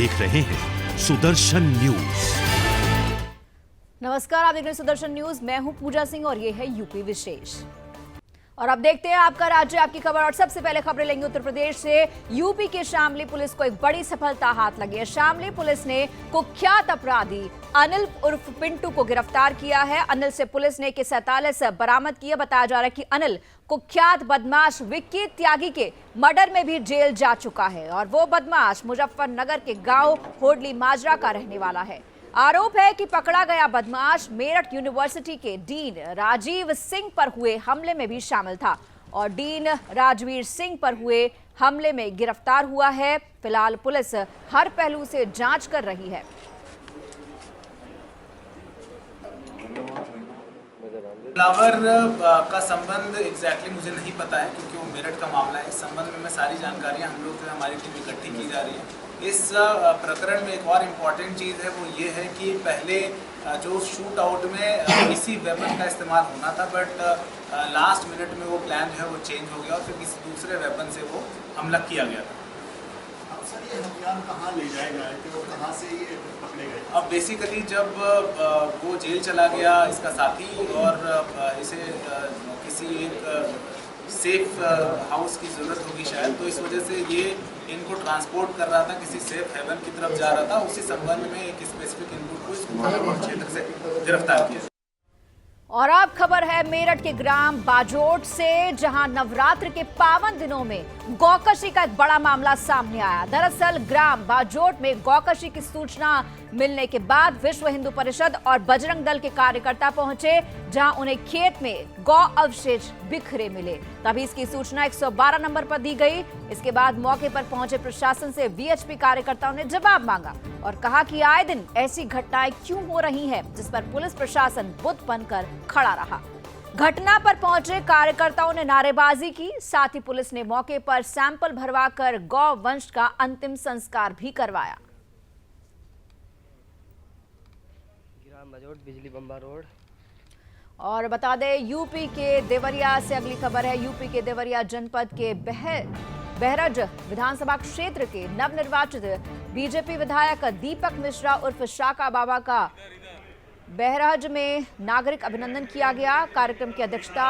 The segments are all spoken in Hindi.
देख रहे हैं सुदर्शन न्यूज। नमस्कार, आप देख रहे हैं सुदर्शन न्यूज। मैं हूं पूजा सिंह और ये है यूपी विशेष। और अब देखते हैं आपका राज्य, आपकी खबर। और सबसे पहले खबरें लेंगे उत्तर प्रदेश से। यूपी के शामली पुलिस को एक बड़ी सफलता हाथ लगी है। शामली पुलिस ने कुख्यात अपराधी अनिल उर्फ पिंटू को गिरफ्तार किया है। अनिल से पुलिस ने AK-47 बरामद किया। बताया जा रहा है कि अनिल कुख्यात बदमाश विक्की त्यागी के मर्डर में भी जेल जा चुका है और वो बदमाश मुजफ्फरनगर के गांव होडली माजरा का रहने वाला है। आरोप है कि पकड़ा गया बदमाश मेरठ यूनिवर्सिटी के डीन राजीव सिंह पर हुए हमले में भी शामिल था और डीन राजवीर सिंह पर हुए हमले में गिरफ्तार हुआ है। फिलहाल पुलिस हर पहलू से जांच कर रही है। फ्लावर का संबंध एग्जैक्टली मुझे नहीं पता है क्योंकि वो मेरठ का मामला है। इस संबंध में सारी जानकारियां हम लोग हमारी टीम इकट्ठी की जा रही है। इस प्रकरण में एक और इम्पॉर्टेंट चीज़ है, वो ये है कि पहले जो शूट आउट में इसी वेपन का इस्तेमाल होना था, बट लास्ट मिनट में वो प्लान जो है वो चेंज हो गया और फिर किसी दूसरे वेपन से वो हमला किया गया था। सर, ये हथियार कहाँ ले जाएगा कि वो कहाँ से ये पकड़े गए? अब बेसिकली जब वो जेल चला गया इसका साथी और इसे किसी एक सेफ हाउस की ज़रूरत होगी शायद, तो इस वजह से ये इनको ट्रांसपोर्ट कर रहा था, किसी सेफ हेवन की तरफ जा रहा था। उसी संबंध में एक स्पेसिफिक इनपुट को इस क्षेत्र से गिरफ्तार किया। और अब खबर है मेरठ के ग्राम बाजोट से, जहां नवरात्र के पावन दिनों में गौकशी का एक बड़ा मामला सामने आया। दरअसल ग्राम बाजोट में गौकशी की सूचना मिलने के बाद विश्व हिंदू परिषद और बजरंग दल के कार्यकर्ता पहुंचे, जहां उन्हें खेत में गौ अवशेष बिखरे मिले। तभी इसकी सूचना 112 नंबर पर दी गई। इसके बाद मौके पर पहुंचे प्रशासन से VHP कार्यकर्ताओं ने जवाब मांगा और कहा कि आए दिन ऐसी घटनाएं क्यों हो रही हैं, जिस पर पुलिस प्रशासन बुत बनकर खड़ा रहा। घटना पर पहुंचे कार्यकर्ताओं ने नारेबाजी की। साथ ही पुलिस ने मौके पर सैंपल भरवाकर गौ वंश का अंतिम संस्कार भी करवाया। बिजली बम्बा रोड। और बता दें, यूपी के देवरिया से अगली खबर है। यूपी के देवरिया जनपद के बहरज विधानसभा क्षेत्र के नवनिर्वाचित बीजेपी विधायक दीपक मिश्रा उर्फ शाका बाबा का बहरज में नागरिक अभिनंदन किया गया। कार्यक्रम की अध्यक्षता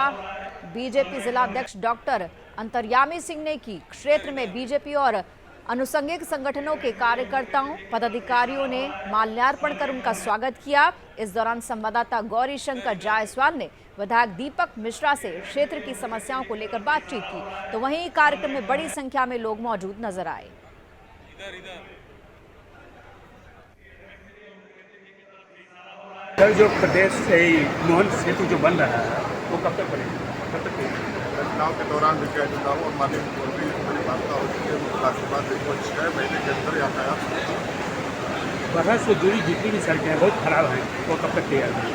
बीजेपी जिला अध्यक्ष डॉक्टर अंतर्यामी सिंह ने की। क्षेत्र में बीजेपी और अनुषंगिक संगठनों के कार्यकर्ताओं पदाधिकारियों ने माल्यार्पण कर उनका स्वागत किया। इस दौरान संवाददाता गौरी शंकर जायसवाल ने विधायक दीपक मिश्रा से क्षेत्र की समस्याओं को लेकर बातचीत की, तो वहीं कार्यक्रम में बड़ी संख्या में लोग मौजूद नजर आए। सर, जो प्रदेश से मोहन सेतु जो बन रहा है वो कब तक बनेगा? कब तक चुनाव के दौरान भी कई चुनाव और माननीय मुख्यमंत्री मेरी वार्ता हो चुकी है। मुख्यमंत्री बाद 6 महीने के अंदर यातायात बरहज से जुड़ी जितनी भी सड़कें बहुत खराब हैं, वो कब तक तैयार होंगी?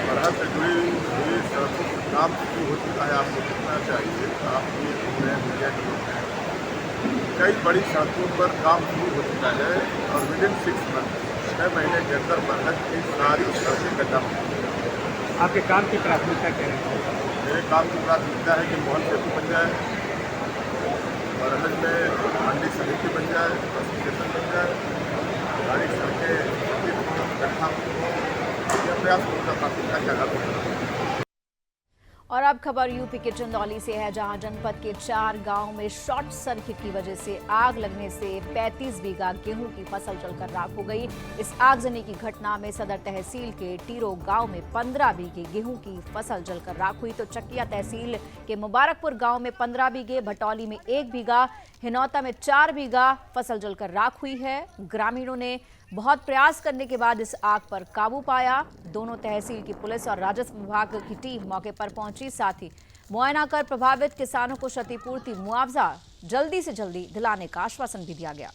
बरहज से जुड़ी हुई सड़कों पर काम शुरू हो चुका है। आपको देखना चाहिए, आप ये मीडिया के लोग हैं, कई बड़ी सड़कों पर काम शुरू हो चुका है और विदिन 6 मंथ 6 महीने के अंदर बरहज की सारी सड़कें का काम। आपके काम की प्राथमिकता क्या है? मेरे काम की प्राथमिकता है कि मोहन सेतु बन जाए, बरहज में मंडी समिति बन जाए, बस स्टेशन बन जाए, सारी सड़कें गड्ढा हो, यह प्रयास उनका प्राथमिकता के आधार पर। और अब खबर यूपी के चंदौली से है, जहां जनपद के 4 गांव में शॉर्ट सर्किट की वजह से आग लगने से 35 बीघा गेहूं की फसल जलकर राख हो गई। इस आगजनी की घटना में सदर तहसील के टीरो गांव में 15 बीघे गेहूं की फसल जलकर राख हुई, तो चकिया तहसील के मुबारकपुर गांव में 15 बीघे, भटौली में 1 बीघा, हिनौता में 4 बीघा फसल जलकर राख हुई है। ग्रामीणों ने बहुत प्रयास करने के बाद इस आग पर काबू पाया। दोनों तहसील की पुलिस और राजस्व विभाग की टीम मौके पर पहुंची। साथ ही मुआयना कर प्रभावित किसानों को क्षतिपूर्ति मुआवजा जल्दी से जल्दी दिलाने का आश्वासन भी दिया गया।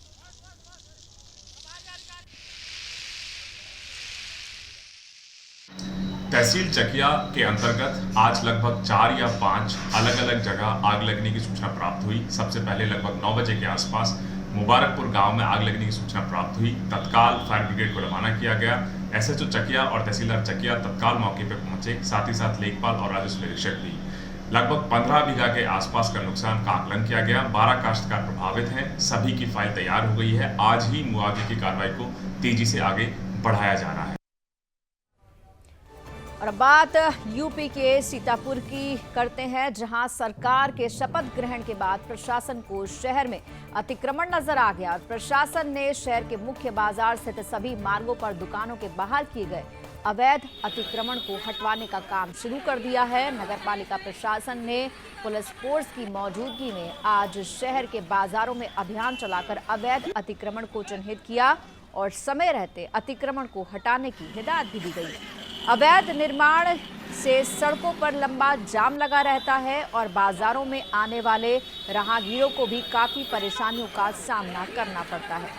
तहसील चकिया के अंतर्गत आज लगभग 4 या 5 अलग अलग जगह आग लगने की सूचना प्राप्त हुई। सबसे पहले लगभग 9 बजे के आसपास मुबारकपुर गांव में आग लगने की सूचना प्राप्त हुई। तत्काल फायर ब्रिगेड को रवाना किया गया। SHO चकिया और तहसीलदार चकिया तत्काल मौके पर पहुंचे, साथ ही साथ लेखपाल और राजस्व निरीक्षक भी। लगभग 15 बीघा के आसपास का नुकसान का आकलन किया गया। 12 काश्तकार प्रभावित हैं। सभी की फाइल तैयार हो गई है। आज ही मुआवजे की कार्रवाई को तेजी से आगे बढ़ाया जाना है। और अब बात यूपी के सीतापुर की करते हैं, जहां सरकार के शपथ ग्रहण के बाद प्रशासन को शहर में अतिक्रमण नजर आ गया। प्रशासन ने शहर के मुख्य बाजार स्थित सभी मार्गों पर दुकानों के बाहर किए गए अवैध अतिक्रमण को हटवाने का काम शुरू कर दिया है। नगरपालिका प्रशासन ने पुलिस फोर्स की मौजूदगी में आज शहर के बाजारों में अभियान चलाकर अवैध अतिक्रमण को चिन्हित किया और समय रहते अतिक्रमण को हटाने की हिदायत भी दी गई। अवैध निर्माण से सड़कों पर लंबा जाम लगा रहता है और बाजारों में आने वाले राहगीरों को भी काफी परेशानियों का सामना करना पड़ता है।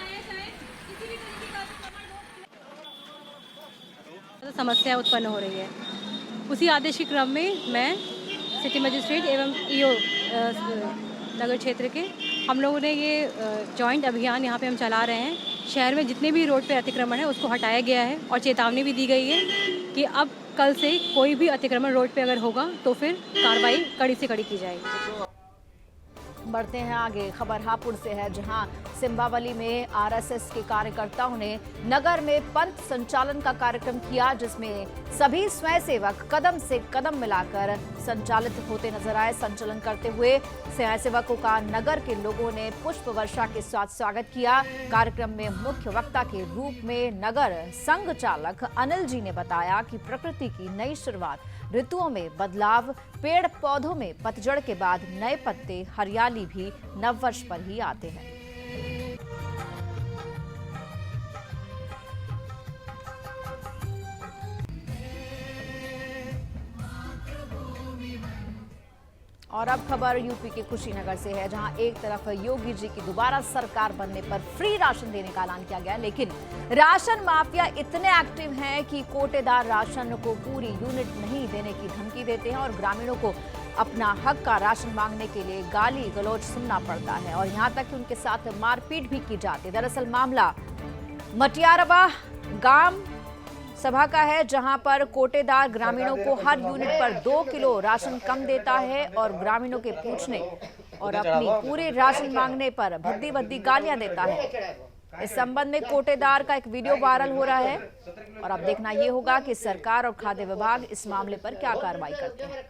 तो समस्या उत्पन्न हो रही है। उसी आदेश के क्रम में मैं सिटी मजिस्ट्रेट एवं ईओ नगर क्षेत्र के हम लोगों ने ये जॉइंट अभियान यहाँ पे हम चला रहे हैं। शहर में जितने भी रोड पे अतिक्रमण है उसको हटाया गया है और चेतावनी भी दी गई है कि अब कल से कोई भी अतिक्रमण रोड पे अगर होगा तो फिर कार्रवाई कड़ी से कड़ी की जाएगी। बढ़ते हैं आगे। खबर हापुड़ से है, जहां सिंबावली में आरएसएस के कार्यकर्ताओं ने नगर में पंथ संचालन का कार्यक्रम किया, जिसमें सभी स्वयंसेवक कदम से कदम मिलाकर संचालित होते नजर आए। संचालन करते हुए स्वयंसेवकों का नगर के लोगों ने पुष्प वर्षा के साथ स्वागत किया। कार्यक्रम में मुख्य वक्ता के रूप में नगर संघ चालक अनिल जी ने बताया कि प्रकृति की नई शुरुआत, ऋतुओं में बदलाव, पेड़ पौधों में पतझड़ के बाद नए पत्ते, हरियाली भी नववर्ष पर ही आते हैं। और अब खबर यूपी के कुशीनगर से है, जहां एक तरफ योगी जी की दोबारा सरकार बनने पर फ्री राशन देने का ऐलान किया गया, लेकिन राशन माफिया इतने एक्टिव हैं कि कोटेदार राशन को पूरी यूनिट नहीं देने की धमकी देते हैं और ग्रामीणों को अपना हक का राशन मांगने के लिए गाली गलौज सुनना पड़ता है और यहां तक कि उनके साथ मारपीट भी की जाती है। दरअसल मामला मटियारवा गांव सभा का है, जहां पर कोटेदार ग्रामीणों को हर यूनिट पर 2 किलो राशन कम देता है और ग्रामीणों के पूछने और अपनी पूरे राशन मांगने पर भद्दी भद्दी गालियां देता है। इस संबंध में कोटेदार का एक वीडियो वायरल हो रहा है और अब देखना यह होगा कि सरकार और खाद्य विभाग इस मामले पर क्या कार्रवाई करते हैं।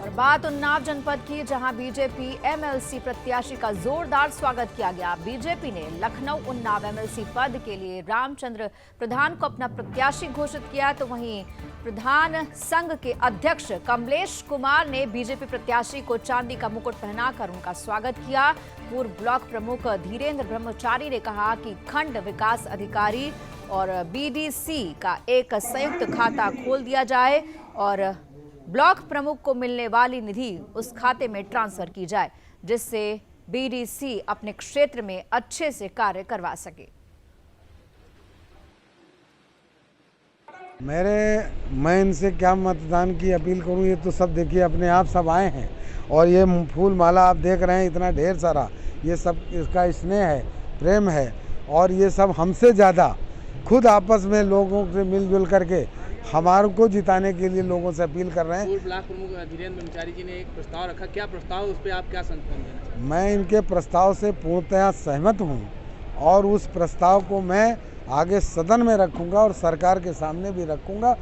और बात उन्नाव जनपद की, जहां बीजेपी एमएलसी प्रत्याशी का जोरदार स्वागत किया गया। बीजेपी ने लखनऊ उन्नाव एमएलसी पद के लिए रामचंद्र प्रधान को अपना प्रत्याशी घोषित किया, तो वहीं प्रधान संघ के अध्यक्ष कमलेश कुमार ने बीजेपी प्रत्याशी को चांदी का मुकुट पहनाकर उनका स्वागत किया। पूर्व ब्लॉक प्रमुख धीरेन्द्र ब्रह्मचारी ने कहा कि खंड विकास अधिकारी और बीडीसी का एक संयुक्त खाता खोल दिया जाए और ब्लॉक प्रमुख को मिलने वाली निधि उस खाते में ट्रांसफर की जाए, जिससे बीडीसी अपने क्षेत्र में अच्छे से कार्य करवा सके। मैं इनसे क्या मतदान की अपील करूं, ये तो सब देखिए अपने आप सब आए हैं और ये फूल माला आप देख रहे हैं इतना ढेर सारा, ये सब इसका स्नेह है, प्रेम है और ये सब हमसे ज़्यादा खुद आपस में लोगों से मिलजुल करके हमारे को जिताने के लिए लोगों से अपील कर रहे हैं। पूर्व ब्लॉक प्रमुख धीरेन्द्र ब्रह्मचारी जी ने एक प्रस्ताव रखा, क्या प्रस्ताव, उस पर आप क्या संतुलन देना चाहते हैं? मैं इनके प्रस्ताव से पूर्णतः सहमत हूं और उस प्रस्ताव को मैं आगे सदन में रखूंगा और सरकार के सामने भी रखूंगा।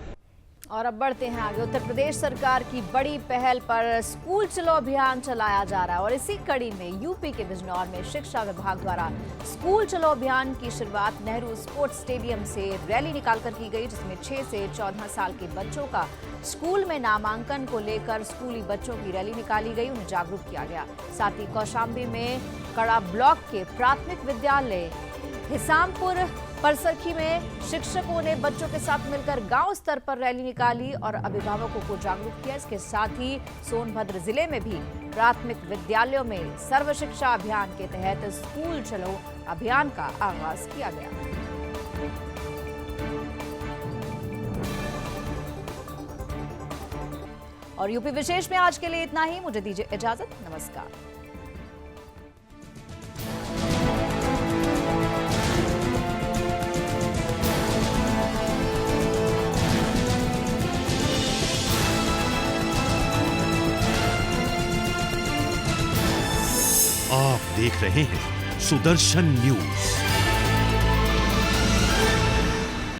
और अब बढ़ते हैं आगे। उत्तर प्रदेश सरकार की बड़ी पहल पर स्कूल चलो अभियान चलाया जा रहा है और इसी कड़ी में यूपी के बिजनौर में शिक्षा विभाग द्वारा स्कूल चलो अभियान की शुरुआत नेहरू स्पोर्ट्स स्टेडियम से रैली निकालकर की गई, जिसमें 6 से 14 साल के बच्चों का स्कूल में नामांकन को लेकर स्कूली बच्चों की रैली निकाली गई, उन्हें जागरूक किया गया। साथ ही कौशाम्बी में कड़ा ब्लॉक के प्राथमिक विद्यालय हिसामपुर परसरखी में शिक्षकों ने बच्चों के साथ मिलकर गांव स्तर पर रैली निकाली और अभिभावकों को जागरूक किया। इसके साथ ही सोनभद्र जिले में भी प्राथमिक विद्यालयों में सर्व शिक्षा अभियान के तहत स्कूल चलो अभियान का आगाज किया गया। और यूपी विशेष में आज के लिए इतना ही। मुझे दीजिए इजाजत। नमस्कार। आप देख रहे हैं सुदर्शन न्यूज।